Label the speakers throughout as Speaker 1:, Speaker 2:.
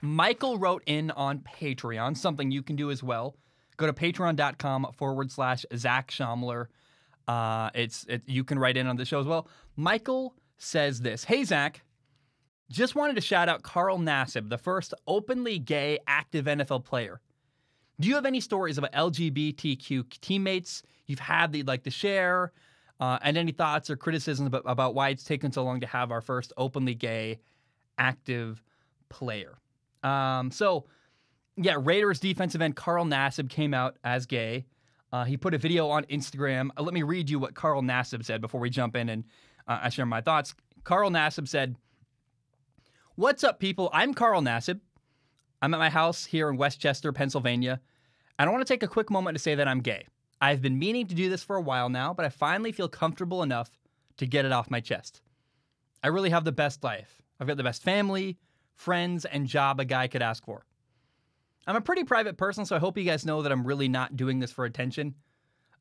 Speaker 1: Michael wrote in on Patreon, something you can do as well. Go to patreon.com/Zach Schaumler. You can write in on the show as well. Michael says this: Hey, Zach, just wanted to shout out Karl Nassib, the first openly gay active NFL player. Do you have any stories about LGBTQ teammates you've had that you'd like to share? And any thoughts or criticisms about why it's taken so long to have our first openly gay active player? Raiders defensive end Karl Nassib came out as gay. He put a video on Instagram. Let me read you what Karl Nassib said before we jump in and I share my thoughts. Karl Nassib said, "What's up, people? I'm Karl Nassib. I'm at my house here in Westchester, Pennsylvania, and I want to take a quick moment to say that I'm gay. I've been meaning to do this for a while now, but I finally feel comfortable enough to get it off my chest. I really have the best life. I've got the best family, friends, and job a guy could ask for. I'm a pretty private person, so I hope you guys know that I'm really not doing this for attention.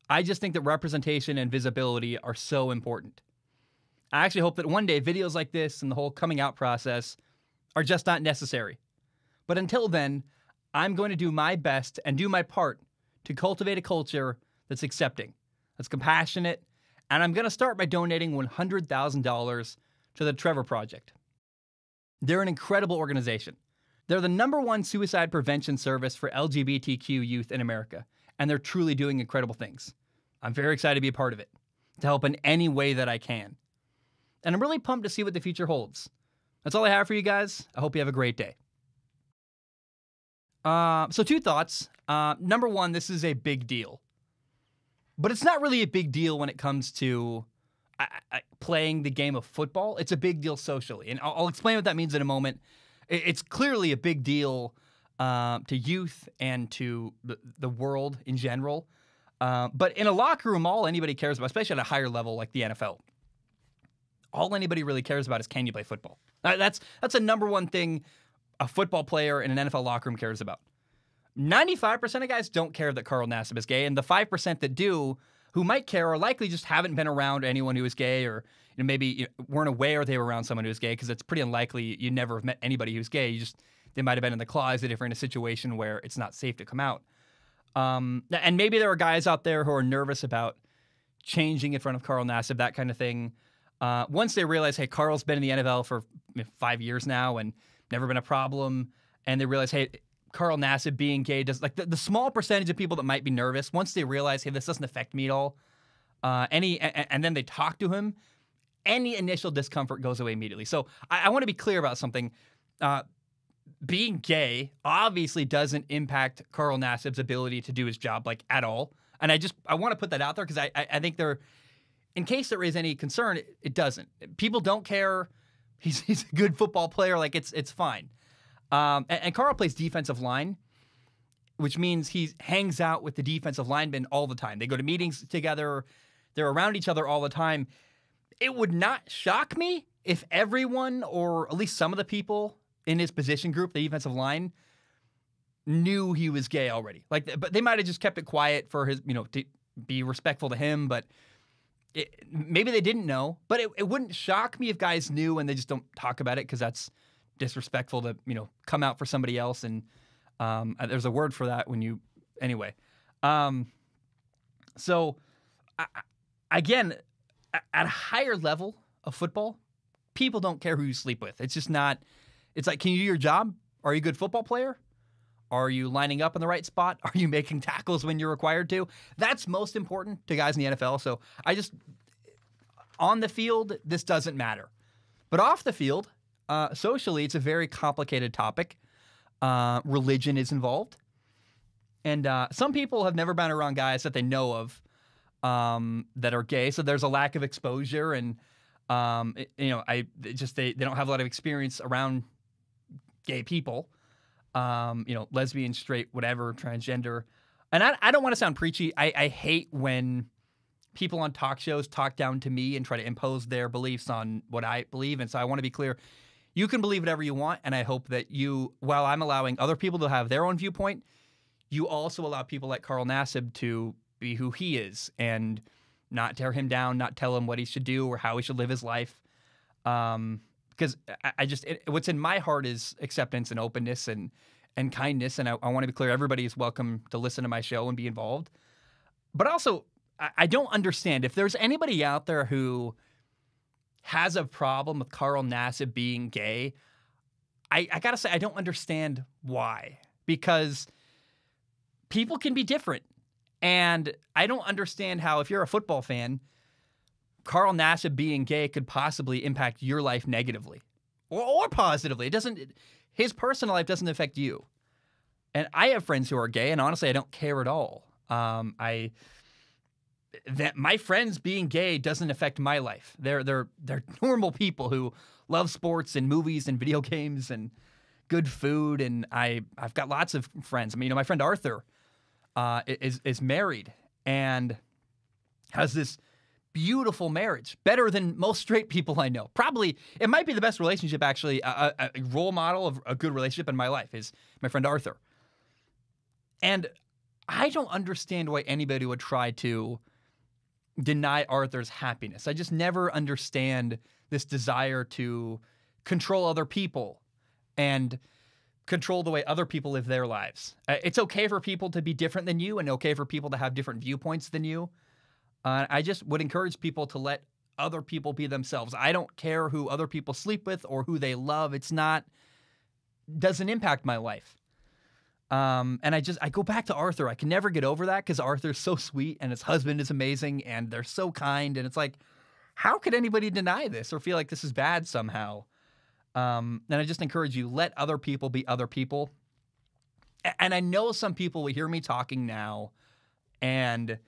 Speaker 1: I just think that representation and visibility are so important. I actually hope that one day videos like this and the whole coming out process are just not necessary. But until then, I'm going to do my best and do my part to cultivate a culture that's accepting, that's compassionate, and I'm going to start by donating $100,000 to the Trevor Project. They're an incredible organization. They're the #1 suicide prevention service for LGBTQ youth in America, and they're truly doing incredible things. I'm very excited to be a part of it, to help in any way that I can. And I'm really pumped to see what the future holds. That's all I have for you guys. I hope you have a great day." So 2 thoughts. Number 1, this is a big deal. But it's not really a big deal when it comes to playing the game of football. It's a big deal socially. And I'll explain what that means in a moment. It's clearly a big deal to youth and to the world in general. But in a locker room, all anybody cares about, especially at a higher level like the NFL, all anybody really cares about is, can you play football? That's a #1 thing a football player in an NFL locker room cares about. 95% of guys don't care that Karl Nassib is gay, and the 5% that do, who might care, or likely just haven't been around anyone who is gay, or maybe weren't aware they were around someone who is gay, because it's pretty unlikely you never have met anybody who's gay. They might have been in the closet if you're in a situation where it's not safe to come out. And maybe there are guys out there who are nervous about changing in front of Karl Nassib, that kind of thing. Once they realize, hey, Karl's been in the NFL for 5 years now and never been a problem, and they realize, hey, Karl Nassib being gay does, like, the small percentage of people that might be nervous, once they realize, hey, this doesn't affect me at all, and then they talk to him, any initial discomfort goes away immediately. So I want to be clear about something. Being gay obviously doesn't impact Karl Nassib's ability to do his job, like, at all. And I want to put that out there, because I think in case there is any concern, it doesn't. People don't care. He's a good football player. Like, it's fine. And Karl plays defensive line, which means he hangs out with the defensive linemen all the time. They go to meetings together. They're around each other all the time. It would not shock me if everyone, or at least some of the people in his position group, the defensive line, knew he was gay already. But they might have just kept it quiet for his, to be respectful to him. But maybe they didn't know. But it wouldn't shock me if guys knew and they just don't talk about it, because that's disrespectful to, come out for somebody else. And there's a word for that anyway. So again, at a higher level of football, people don't care who you sleep with. It's just not, it's like, can you do your job? Are you a good football player? Are you lining up in the right spot? Are you making tackles when you're required to? That's most important to guys in the NFL. So on the field, this doesn't matter. But off the field, socially, it's a very complicated topic. Religion is involved. And some people have never been around guys that they know of that are gay. So there's a lack of exposure, and they don't have a lot of experience around gay people. Lesbian, straight, whatever, transgender. And I don't want to sound preachy. I hate when people on talk shows talk down to me and try to impose their beliefs on what I believe. And so I want to be clear. You can believe whatever you want, and I hope that while I'm allowing other people to have their own viewpoint, you also allow people like Karl Nassib to be who he is and not tear him down, not tell him what he should do or how he should live his life. Because because I just what's in my heart is acceptance and openness and kindness, and I want to be clear, everybody is welcome to listen to my show and be involved. But also, I don't understand if there's anybody out there who has a problem with Karl Nassib being gay. I gotta say, I don't understand why, because people can be different. And I don't understand how, if you're a football fan, Karl Nassib being gay could possibly impact your life negatively or positively. His personal life doesn't affect you. And I have friends who are gay, and honestly, I don't care at all. That my friends being gay doesn't affect my life. They're normal people who love sports and movies and video games and good food. And I've got lots of friends. I mean, my friend Arthur is married and has this beautiful marriage, better than most straight people I know. Probably, it might be the best relationship, actually. A role model of a good relationship in my life is my friend Arthur. And I don't understand why anybody would try to deny Arthur's happiness. I just never understand this desire to control other people and control the way other people live their lives. It's okay for people to be different than you and okay for people to have different viewpoints than you. I just would encourage people to let other people be themselves. I don't care who other people sleep with or who they love. Doesn't impact my life. And I go back to Arthur. I can never get over that because Arthur's so sweet and his husband is amazing and they're so kind. And it's like, how could anybody deny this or feel like this is bad somehow? And I just encourage you, let other people be other people. And I know some people will hear me talking now and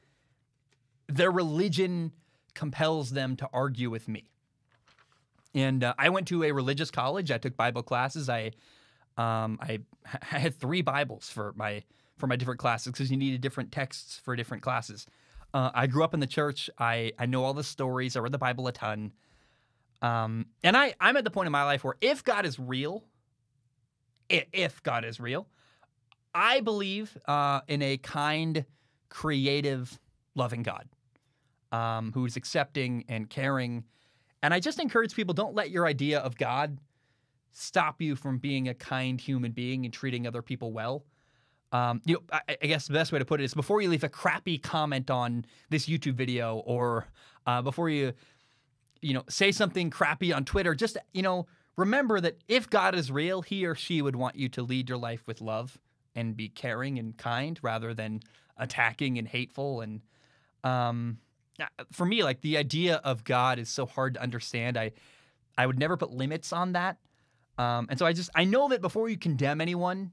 Speaker 1: their religion compels them to argue with me. And I went to a religious college. I took Bible classes. I had 3 Bibles for my different classes because you needed different texts for different classes. I grew up in the church. I know all the stories. I read the Bible a ton. And I'm at the point in my life where if God is real, I believe in a kind, creative, loving God who's accepting and caring. And I just encourage people, don't let your idea of God stop you from being a kind human being and treating other people well. I guess the best way to put it is before you leave a crappy comment on this YouTube video or before you say something crappy on Twitter, just, remember that if God is real, he or she would want you to lead your life with love and be caring and kind rather than attacking and hateful. And for me, like, the idea of God is so hard to understand. I would never put limits on that. And so I know that before you condemn anyone,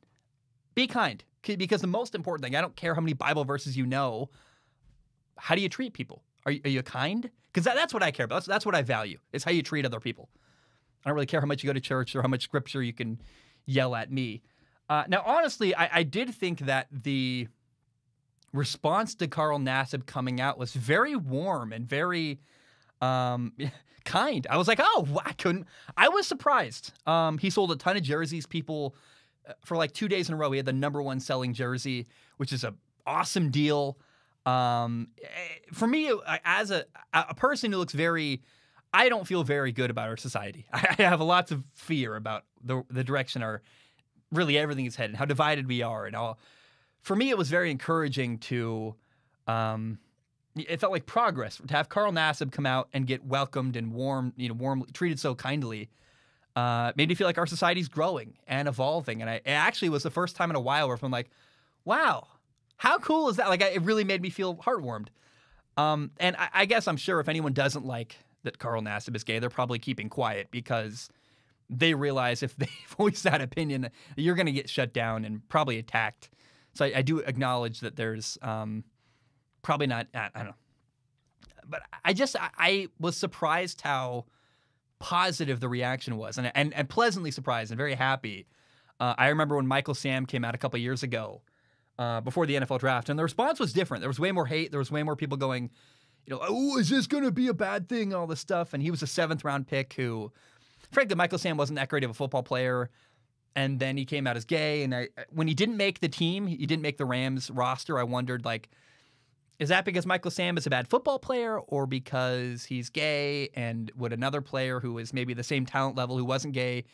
Speaker 1: be kind. Because the most important thing, I don't care how many Bible verses you know, how do you treat people? Are you kind? Because that's what I care about. That's what I value, is how you treat other people. I don't really care how much you go to church or how much scripture you can yell at me. Now, honestly, I did think that the response to Karl Nassib coming out was very warm and very kind. I was like, I was surprised. He sold a ton of jerseys. People, for like 2 days in a row, he had the #1 selling jersey, which is an awesome deal. For me, as a person who looks I don't feel very good about our society. I have lots of fear about the direction really everything is headed, how divided we are, and all. For me, it was very encouraging to. It felt like progress to have Karl Nassib come out and get welcomed and warmly treated so kindly. Made me feel like our society's growing and evolving. And it actually was the first time in a while where I'm like, wow, how cool is that? Like, it really made me feel heartwarmed. And I guess I'm sure if anyone doesn't like that Karl Nassib is gay, they're probably keeping quiet because they realize if they voice that opinion, you're going to get shut down and probably attacked. So I do acknowledge that there's probably not, I don't know. But I was surprised how positive the reaction was and pleasantly surprised and very happy. I remember when Michael Sam came out a couple years ago before the NFL draft, and the response was different. There was way more hate. There was way more people going, oh, is this going to be a bad thing? All this stuff. And he was a 7th round pick who, frankly, Michael Sam wasn't that great of a football player. And then he came out as gay. And when he didn't make the team, he didn't make the Rams roster, I wondered, like, Is that because Michael Sam is a bad football player, or because he's gay, and would another player who is maybe the same talent level who wasn't gay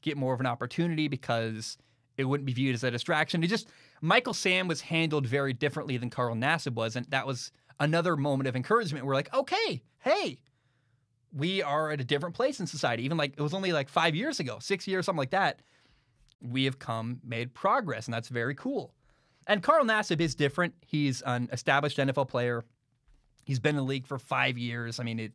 Speaker 1: get more of an opportunity because it wouldn't be viewed as a distraction? Michael Sam was handled very differently than Karl Nassib was, and that was another moment of encouragement. We're like, okay, hey, we are at a different place in society. Even like it was only like 5 years ago, 6 years, something like that. We have made progress, and that's very cool. And Karl Nassib is different. He's an established NFL player. He's been in the league for 5 years. I mean,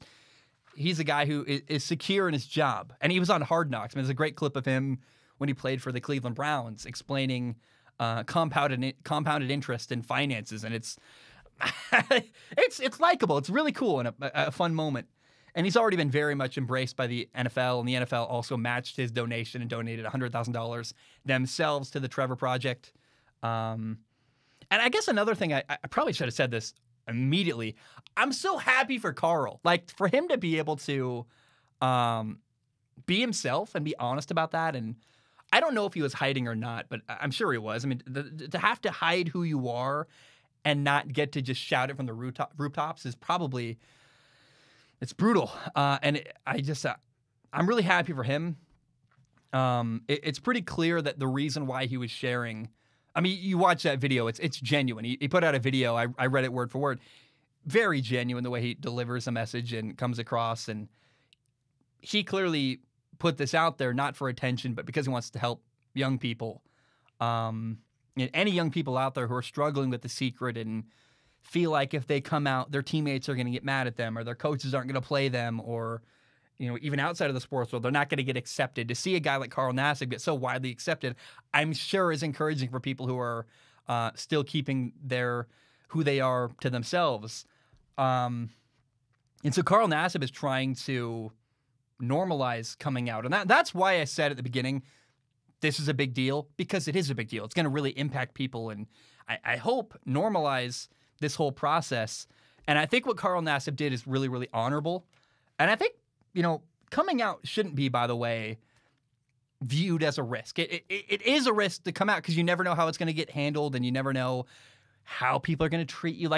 Speaker 1: he's a guy who is secure in his job. And he was on Hard Knocks. I mean, there's a great clip of him when he played for the Cleveland Browns explaining compounded interest in finances. And it's likable. It's really cool and a fun moment. And he's already been very much embraced by the NFL, and the NFL also matched his donation and donated $100,000 themselves to the Trevor Project. And I guess another thing, I probably should have said this immediately. I'm so happy for Karl. Like, for him to be able to be himself and be honest about that. And I don't know if he was hiding or not, but I'm sure he was. I mean, to have to hide who you are and not get to just shout it from the rooftops is probably... It's brutal, and I'm really happy for him. It's pretty clear that the reason why he was sharing, I mean, you watch that video, it's genuine. He put out a video, I read it word for word, very genuine the way he delivers a message and comes across, and he clearly put this out there not for attention, but because he wants to help young people. Any young people out there who are struggling with The Secret and feel like if they come out, their teammates are going to get mad at them, or their coaches aren't going to play them, or even outside of the sports world, they're not going to get accepted. To see a guy like Karl Nassib get so widely accepted, I'm sure is encouraging for people who are still keeping who they are to themselves. And so Karl Nassib is trying to normalize coming out, and that's why I said at the beginning, this is a big deal, because it is a big deal. It's going to really impact people, and I hope normalize this whole process. And I think what Karl Nassib did is really, really honorable. And I think, coming out shouldn't be, by the way, viewed as a risk. It is a risk to come out because you never know how it's going to get handled, and you never know how people are going to treat you.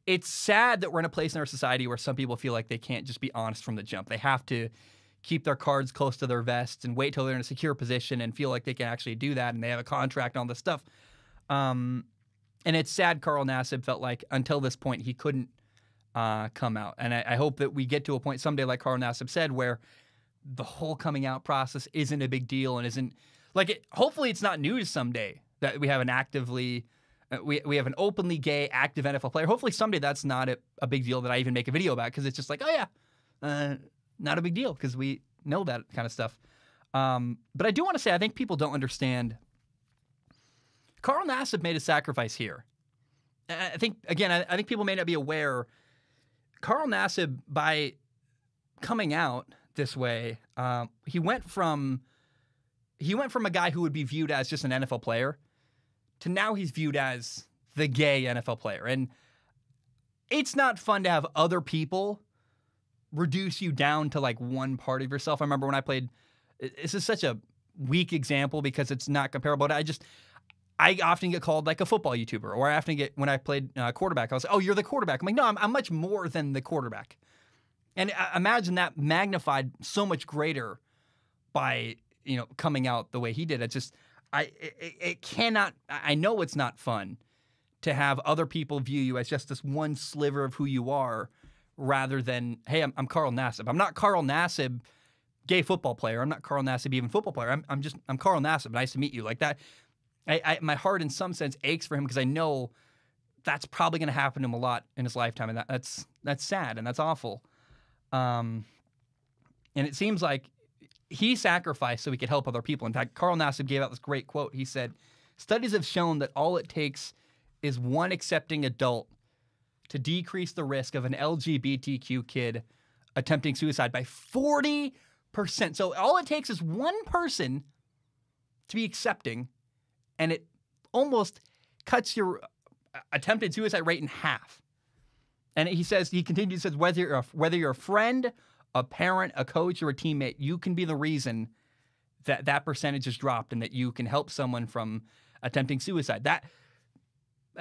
Speaker 1: It's sad that we're in a place in our society where some people feel like they can't just be honest from the jump. They have to keep their cards close to their vests and wait till they're in a secure position and feel like they can actually do that, and they have a contract and all this stuff. And it's sad Karl Nassib felt like until this point he couldn't come out. And I hope that we get to a point someday, like Karl Nassib said, where the whole coming out process isn't a big deal and isn't hopefully it's not news someday that we have an we have an openly gay active NFL player. Hopefully someday that's not a big deal that I even make a video about, because it's just like, oh yeah, not a big deal because we know that kind of stuff. But I do want to say, I think people don't understand. Karl Nassib made a sacrifice here. I think people may not be aware. Karl Nassib, by coming out this way, he went from a guy who would be viewed as just an NFL player to now he's viewed as the gay NFL player. And it's not fun to have other people reduce you down to like one part of yourself. I remember when I played, this is such a weak example because it's not comparable. I often get called like a football YouTuber, or I often get, when I played quarterback, I was like, oh, you're the quarterback. I'm like, no, I'm much more than the quarterback. And imagine that magnified so much greater by, coming out the way he did. It's just, it cannot, I know it's not fun to have other people view you as just this one sliver of who you are, rather than, hey, I'm Karl Nassib. I'm not Karl Nassib, gay football player. I'm not Karl Nassib, even football player. I'm Karl Nassib. Nice to meet you. Like that. My heart, in some sense, aches for him because I know that's probably going to happen to him a lot in his lifetime, and that's sad and that's awful. And it seems like he sacrificed so he could help other people. In fact, Karl Nassib gave out this great quote. He said, "Studies have shown that all it takes is one accepting adult to decrease the risk of an LGBTQ kid attempting suicide by 40%. So all it takes is one person to be accepting, and it almost cuts your attempted suicide rate in half." And he continues, whether you're a friend, a parent, a coach, or a teammate, you can be the reason that percentage is dropped and that you can help someone from attempting suicide.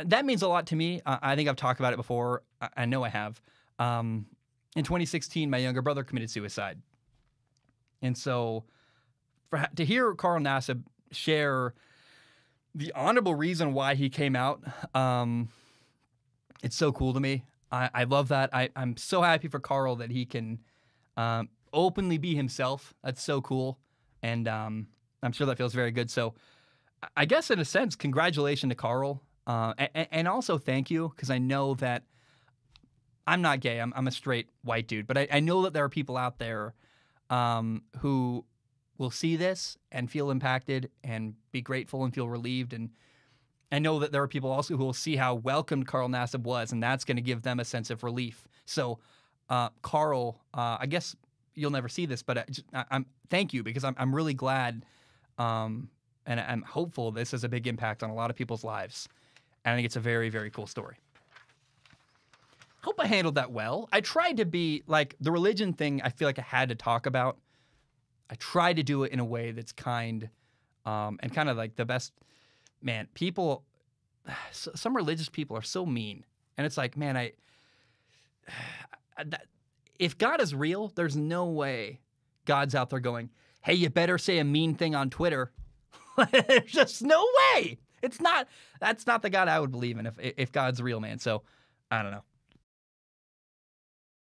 Speaker 1: that means a lot to me. I think I've talked about it before. I know I have. In 2016, my younger brother committed suicide. And so to hear Karl Nassib share the honorable reason why he came out, it's so cool to me. I love that. I'm so happy for Karl that he can openly be himself. That's so cool. And I'm sure that feels very good. So I guess in a sense, congratulations to Karl. And also thank you, because I know that I'm not gay. I'm a straight white dude. But I know that there are people out there who will see this and feel impacted and be grateful and feel relieved. And I know that there are people also who will see how welcomed Karl Nassib was, and that's going to give them a sense of relief. So, Karl, I guess you'll never see this, but I'm thank you, because I'm really glad, and I'm hopeful this has a big impact on a lot of people's lives. And I think it's a very, very cool story. Hope I handled that well. I tried to be like the religion thing. I feel like I had to talk about. I tried to do it in a way that's kind, and kind of like the best. Man, people, some religious people are so mean, and it's like, man, if God is real, there's no way God's out there going, hey, you better say a mean thing on Twitter. There's just no way. That's not the God I would believe in if God's real, man. So I don't know.